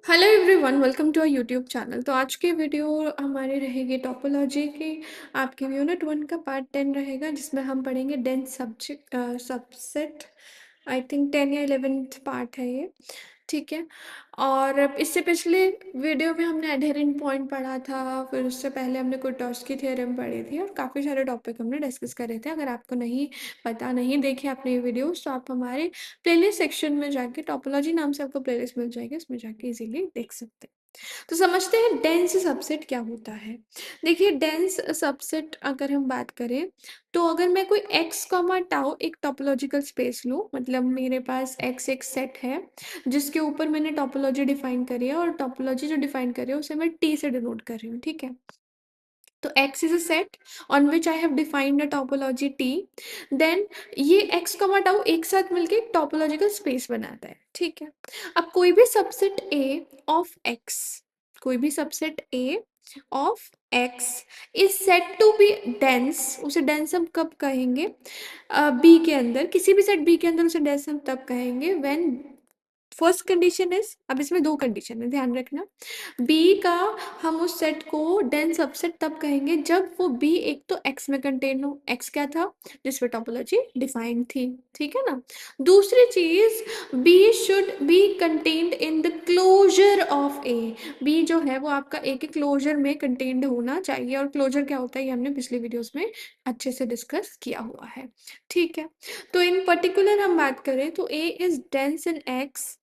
Hello everyone, welcome to our YouTube channel. तो आज की वीडियो हमारी रहेगी टोपोलॉजी की। आपके यूनिट 1 का पार्ट 10 रहेगा, जिसमें हम पढ़ेंगे dense subject subset. I think 10 या 11th पार्ट है ये। ठीक है। और इससे पिछले वीडियो में हमने एडहेरेंट पॉइंट पढ़ा था, फिर उससे पहले हमने कुर्टोस्की थ्योरम पढ़ी थी और काफ़ी सारे टॉपिक हमने डिस्कस करे थे। अगर आपको नहीं पता, नहीं देखे आपने ये वीडियोस, तो आप हमारे प्लेलिस्ट सेक्शन में जाके टोपोलॉजी नाम से आपको प्लेलिस्ट मिल जाएगी, उसमें जाके इजीली देख सकते हैं। तो समझते हैं डेंस सबसेट क्या होता है। देखिए, डेंस सबसेट अगर हम बात करें, तो अगर मैं कोई एक्स कॉमा टाउ एक टोपोलॉजिकल स्पेस लूँ, मतलब मेरे पास एक्स एक सेट है जिसके ऊपर मैंने टोपोलॉजी डिफाइन करी है, और टोपोलॉजी जो डिफाइन करी है उसे मैं टी से डिनोट कर रही हूँ। ठीक है। तो X is a set on which I have defined a topology T. Then ये x कमा टाउ एक साथ मिलके एक टोपोलॉजिकल स्पेस बनाता है। ठीक है। अब कोई भी सबसेट A ऑफ X, कोई भी subset A of X is set to be dense. उसे डेंस हम कब कहेंगे? B के अंदर, किसी भी सेट B के अंदर उसे डेंस हम तब कहेंगे व्हेन फर्स्ट कंडीशन इज, अब इसमें दो कंडीशन है, ध्यान रखना। बी का हम उस सेट को डेंस सबसेट तब कहेंगे जब वो बी एक तो एक्स में कंटेन हो। एक्स क्या था? जिस पे टोपोलॉजी डिफाइंड थी। ठीक है ना। दूसरी चीज, B should be contained in the closure of A. B जो है वो आपका ए के क्लोजर में कंटेन्ड होना चाहिए, और क्लोजर क्या होता है ये हमने पिछले वीडियोस में अच्छे से डिस्कस किया हुआ है। ठीक है। तो इन पर्टिकुलर हम बात करें तो ए इज डेंस इन एक्स।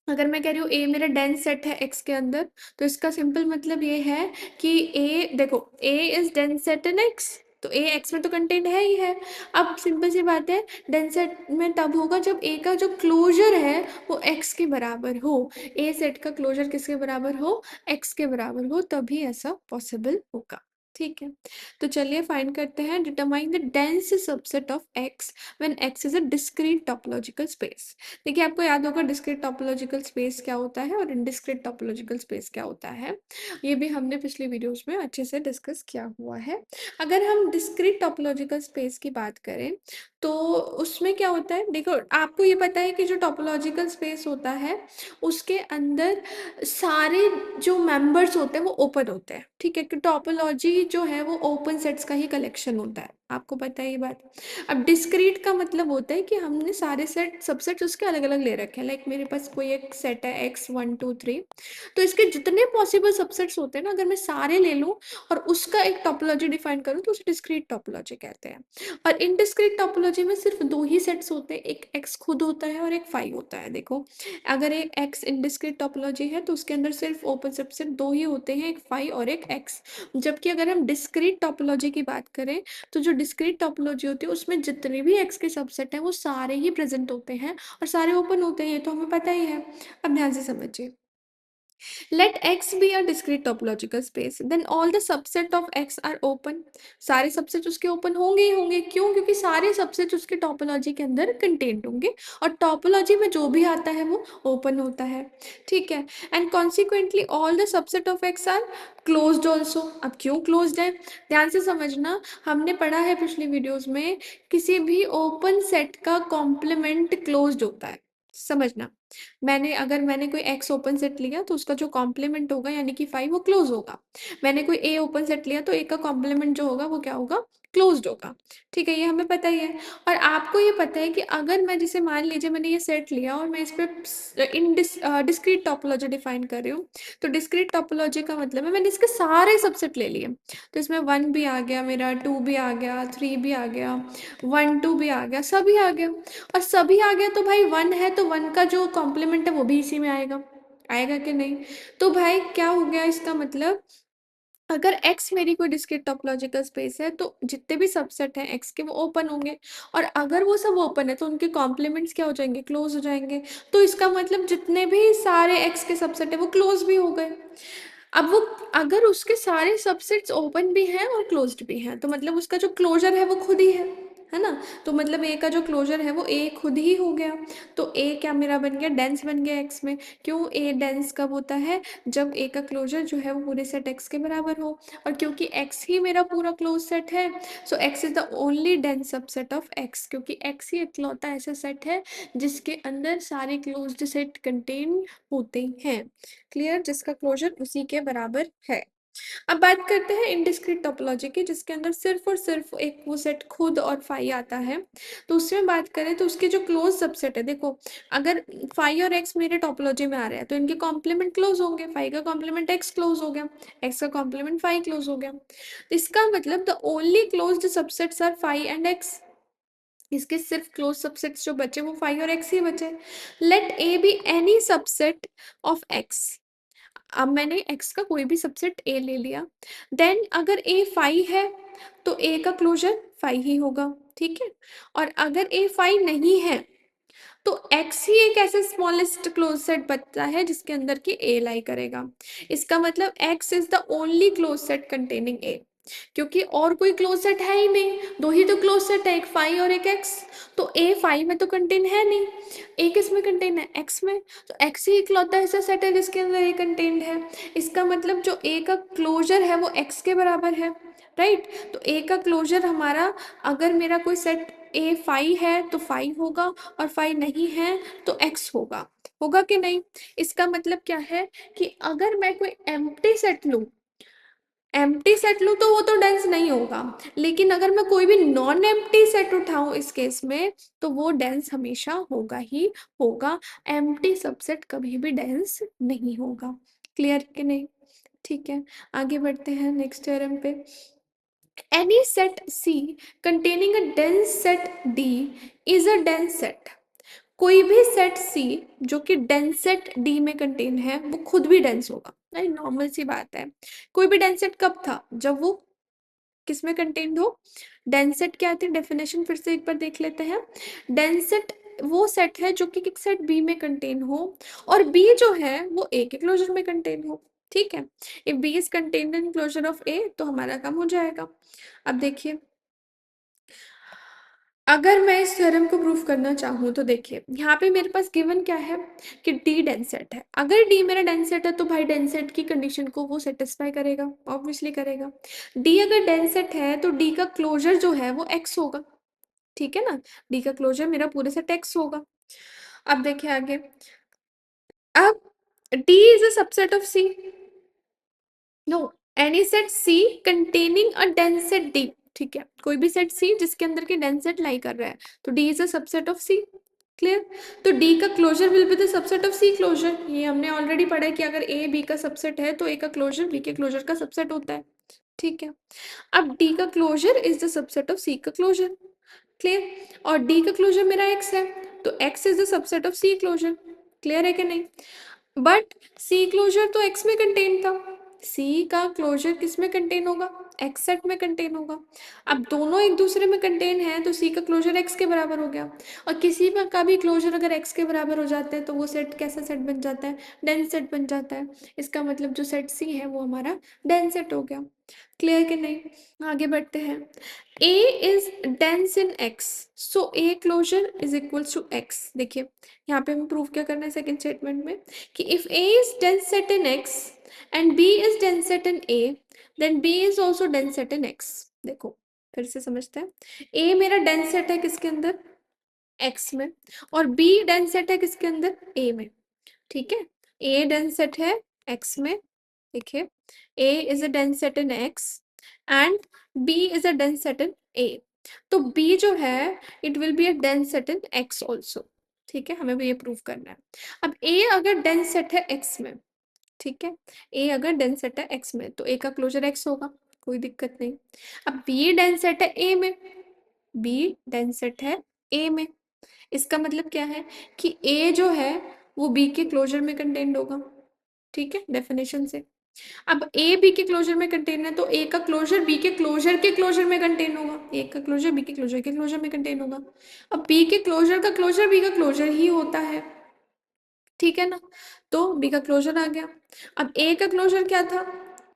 अगर मैं कह रही हूँ ए मेरा डेंस सेट है एक्स के अंदर, तो इसका सिंपल मतलब ये है कि ए, देखो, A is dense set in X, तो ए एक्स में तो कंटेंट है ही है। अब सिंपल सी बात है, डेंस सेट में तब होगा जब ए का जो क्लोजर है वो एक्स के बराबर हो। ए सेट का क्लोजर किसके बराबर हो? एक्स के बराबर हो, तभी ऐसा पॉसिबल होगा। ठीक है। तो चलिए फाइंड करते हैं, determine the dense subset of x when x is a discrete topological space. देखिए, आपको याद होगा डिस्क्रीट टोपोलॉजिकल स्पेस क्या होता है और इनडिस्क्रीट टोपोलॉजिकल स्पेस क्या होता है। ये भी हमने पिछली वीडियोस में अच्छे से डिस्कस किया हुआ है। अगर हम डिस्क्रीट टोपोलॉजिकल स्पेस की बात करें, तो उसमें क्या होता है, देखो आपको ये पता है कि जो टोपोलॉजिकल स्पेस होता है उसके अंदर सारे जो मेंबर्स होते हैं वो ओपन होते हैं। ठीक है, कि टोपोलॉजी जो है वो ओपन सेट्स का ही कलेक्शन होता है, आपको पता है ये बात। अब डिस्क्रीट का मतलब होता है कि हमने सारे सेट सबसेट्स उसके अलग अलग ले रखे हैं। लाइक मेरे पास कोई एक सेट है एक्स 1 2 3, तो इसके जितने पॉसिबल सबसेट्स होते हैं ना, अगर मैं सारे ले लूँ और उसका एक टोपोलॉजी डिफाइन करूँ तो उसे डिस्क्रीट टोपोलॉजी कहते हैं। और इनडिस्क्रीट टोपोलॉजी में सिर्फ दो ही सेट्स होते हैं, एक एक्स खुद होता है और एक फाई होता है। देखो, अगर एक एक्स इनडिस्क्रीट टोपोलॉजी है तो उसके अंदर सिर्फ ओपन सबसेट दो ही होते हैं, एक फाई और एक एक्स। जबकि अगर हम डिस्क्रीट टोपोलॉजी की बात करें, तो जो डिस्क्रीट टोपोलॉजी होती है उसमें जितने भी एक्स के सबसेट हैं वो सारे ही प्रेजेंट होते हैं और सारे ओपन होते हैं, ये तो हमें पता ही है। अब ध्यान से समझिए। Let X be a discrete topological space, then all the subset of X are open. सारे सबसेट उसके ओपन होंगे ही होंगे। क्यों? क्योंकि सारे सबसेट उसके टोपोलॉजी के अंदर कंटेंट होंगे, और टोपोलॉजी में जो भी आता है वो ओपन होता है। ठीक है। And consequently all the subset of X are closed also. अब क्यों क्लोज्ड है, ध्यान से समझना। हमने पढ़ा है पिछली वीडियोज में, किसी भी ओपन सेट का कॉम्प्लीमेंट क्लोज्ड होता है। समझना, मैंने कोई एक्स ओपन सेट लिया तो उसका जो कॉम्प्लीमेंट होगा यानी कि 5 वो क्लोज होगा। मैंने कोई ए ओपन सेट लिया तो ए का कॉम्प्लीमेंट जो होगा वो क्या होगा? क्लोज्ड होगा। ठीक है, ये हमें पता ही है। और आपको ये पता है कि अगर मैं, जैसे मान लीजिए मैंने ये सेट लिया और मैं इस पे इन डिस्क्रीट टोपोलॉजी डिफाइन कर रही हूँ, तो डिस्क्रीट टोपोलॉजी का मतलब है मैंने इसके सारे सबसेट ले लिए। तो इसमें 1 भी आ गया मेरा, 2 भी आ गया, 3 भी आ गया, 1 2 भी आ गया, सभी आ गया। और सभी आ गया तो भाई 1 है तो 1 का जो कॉम्प्लीमेंट है वो भी इसी में आएगा। आएगा कि नहीं? तो भाई क्या हो गया इसका मतलब, अगर x मेरी कोई डिस्क्रीट टोपोलॉजिकल स्पेस है तो जितने भी सबसेट हैं x के वो ओपन होंगे, और अगर वो सब ओपन है तो उनके कॉम्प्लीमेंट्स क्या हो जाएंगे? क्लोज हो जाएंगे। तो इसका मतलब जितने भी सारे x के सबसेट है वो क्लोज भी हो गए। अब वो, अगर उसके सारे सबसेट्स ओपन भी हैं और क्लोज्ड भी हैं, तो मतलब उसका जो क्लोजर है वो खुद ही है। है ना। तो मतलब ए का जो क्लोजर है वो ए खुद ही हो गया। तो ए क्या मेरा बन गया, डेंस बन गया एक्स में। क्यों, ए डेंस कब होता है, जब ए का क्लोजर जो है वो पूरे सेट एक्स के बराबर हो। और क्योंकि एक्स ही मेरा पूरा क्लोज सेट है, so X is the only dense subset of X, क्योंकि एक्स ही इकलौता ऐसा सेट है जिसके अंदर सारे क्लोज्ड सेट कंटेन होते हैं। क्लियर, जिसका क्लोजर उसी के बराबर है। अब बात करते हैं इनडिस्क्रीट टोपोलॉजी की, जिसके अंदर सिर्फ और सिर्फ एक वो सेट खुद और फाई आता है। तो उसमें बात करें तो उसके जो क्लोज सबसेट है, देखो अगर फाई और एक्स मेरे टोपोलॉजी में आ रहे हैं तो इनके कॉम्प्लीमेंट क्लोज होंगे। फाई का कॉम्प्लीमेंट एक्स क्लोज हो गया, एक्स का कॉम्प्लीमेंट फाई क्लोज हो गया। तो इसका मतलब the only closed subsets are phi and X. इसके सिर्फ क्लोज सबसेट्स जो बचे वो फाई और एक्स ही बचे। Let A B any subset of X. अब मैंने x का कोई भी सबसेट a ले लिया। देन अगर a फाई है तो a का क्लोजर फाई ही होगा, ठीक है। और अगर a फाई नहीं है तो x ही एक ऐसे स्मॉलेस्ट क्लोज सेट बचता है जिसके अंदर की a लाई करेगा। इसका मतलब x is the only close set containing a, क्योंकि और कोई क्लोज सेट है ही नहीं। दो ही तो क्लोज सेट है, एक फाई और एक एक्स। तो ए फाई में तो कंटेन है नहीं, ए किस में कंटेन है, एक्स में। तो एक्स ही इकलौता ऐसा सेट है जिसके अंदर ए कंटेन्ड है। इसका मतलब जो ए का क्लोजर है वो एक्स के बराबर है, राइट। तो ए का क्लोजर हमारा, अगर मेरा कोई सेट ए फाई है तो फाई होगा, और फाई नहीं है तो एक्स होगा। होगा कि नहीं। इसका मतलब क्या है कि अगर मैं कोई एम्प्टी सेट लूं, एम्प्टी सेट लूँ तो वो तो डेंस नहीं होगा, लेकिन अगर मैं कोई भी नॉन एम्प्टी सेट उठाऊं इस केस में तो वो डेंस हमेशा होगा ही होगा। एम्प्टी सबसेट कभी भी डेंस नहीं होगा। क्लियर कि नहीं। ठीक है, आगे बढ़ते हैं नेक्स्ट थ्योरम पे। Any set C containing a dense set D is a dense set. कोई भी सेट सी जो कि डेंस सेट डी में कंटेन है वो खुद भी डेंस होगा, नहीं नॉर्मल सी बात है। कोई भी डेंस सेट कब था, जब वो किस में कंटेन्ड हो। डेंसेट क्या आती है, डेफिनेशन फिर से एक बार देख लेते हैं। डेंसेट वो सेट है जो कि एक सेट बी में कंटेन हो, और बी जो है वो ए के क्लोजर में कंटेन हो, ठीक है। If B is contained in closure of A तो हमारा काम हो जाएगा। अब देखिए, अगर मैं इस थ्योरम को प्रूव करना चाहूँ तो देखिए यहाँ पे मेरे पास गिवन क्या है कि डी डेंसेट है। अगर डी मेरा डेंसेट है तो भाई डेंसेट की कंडीशन को वो सेटिस्फाई करेगा, ऑब्वियसली करेगा। डी अगर डेंसेट है तो डी का क्लोजर जो है वो एक्स होगा, ठीक है ना। डी का क्लोजर मेरा पूरे से एक्स होगा। अब देखिए आगे, अब D is a subset of C. No, any set C containing a dense set D, ठीक है। कोई भी सेट सी जिसके अंदर की डेंस सेट लाई कर रहा है तो D is a subset of C. Clear. तो डी का closure will be the subset of C closure. ये हमने ऑलरेडी पढ़ा है कि अगर ए बी का सबसेट है तो ए का क्लोजर बी के क्लोजर का सबसेट होता है, ठीक है। अब डी का closure is the subset of C का क्लोजर। क्लियर। और डी का क्लोजर मेरा एक्स है तो X is the subset of C closure. Clear है कि नहीं। बट सी क्लोजर तो एक्स में कंटेन था, सी का क्लोजर किस में कंटेन होगा, एक्स सेट में कंटेन होगा। अब दोनों एक दूसरे में कंटेन है तो सी का क्लोजर एक्स के बराबर हो गया। और किसी में का भी क्लोजर अगर एक्स के बराबर हो जाता है तो वो सेट कैसा सेट बन जाता है, डेंस सेट बन जाता है। इसका मतलब जो सेट सी है वो हमारा डेंस सेट हो गया। क्लियर कि नहीं। आगे बढ़ते हैं। A is dense in X, so A closure is equals to X। देखिए यहाँ पे हमें प्रूव क्या करना है सेकंड स्टेटमेंट में कि if A is dense set in X and B is dense set in A, then B is also dense set in X। देखो फिर से समझते हैं। A मेरा डेंस सेट है किसके अंदर, X में, और B डेंस सेट है किसके अंदर, A में, ठीक है। A डेंस सेट है X में, देखिए A is a dense set in X and B is a dense set in A। तो B जो है it will be a dense set in X also, ठीक है। हमें भी ये प्रूव करना है। अब A अगर dense set है X में, ठीक है, A अगर dense set है X में तो A का क्लोजर X होगा, कोई दिक्कत नहीं। अब B dense set है A में, B dense set है A में, इसका मतलब क्या है कि A जो है वो B के क्लोजर में कंटेन्ड होगा, ठीक है, डेफिनेशन से। अब ए बी के क्लोजर में कंटेन है तो ए का क्लोजर बी के क्लोजर में कंटेन होगा, ए का क्लोजर बी के क्लोजर में कंटेन होगा। अब बी के क्लोजर का क्लोजर बी का क्लोजर ही होता है, ठीक है ना। तो बी का क्लोजर आ गया। अब ए का क्लोजर क्या था,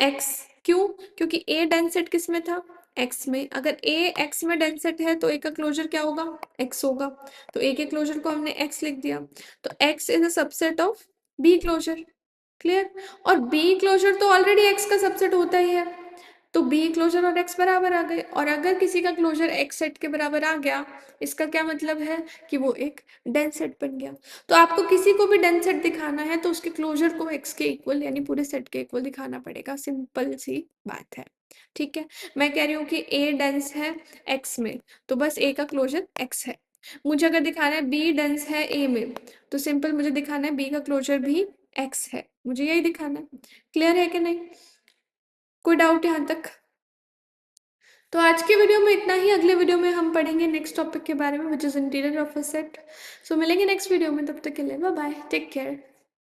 एक्स। क्यों, क्योंकि ए डेंस सेट किस में था, एक्स में। अगर ए एक्स में डेंस सेट है तो ए का क्लोजर क्या होगा, एक्स होगा। तो ए के क्लोजर को हमने एक्स लिख दिया। तो X is a subset of be closer. Clear. और बी क्लोजर तो ऑलरेडी एक्स का सबसेट होता ही है, तो बी क्लोजर और एक्स बराबर आ गए। और अगर किसी का क्लोजर एक्स सेट के बराबर आ गया, इसका क्या मतलब है कि वो एक डेंस सेट बन गया। तो आपको किसी को भी डेंस सेट दिखाना है तो उसके क्लोजर को एक्स के इक्वल यानी पूरे सेट के इक्वल दिखाना पड़ेगा, सिंपल सी बात है। ठीक है। मैं कह रही हूँ कि ए डेंस है एक्स में, तो बस ए का क्लोजर एक्स है। मुझे अगर दिखाना है बी डेंस है ए में, तो सिंपल मुझे दिखाना है बी का क्लोजर भी एक्स है, मुझे यही दिखाना है। क्लियर है कि नहीं, कोई डाउट यहाँ तक? तो आज के वीडियो में इतना ही। अगले वीडियो में हम पढ़ेंगे नेक्स्ट टॉपिक के बारे में, which is interior of a set. So मिलेंगे नेक्स्ट वीडियो में, तब तक के लिए बाय बाय, टेक केयर।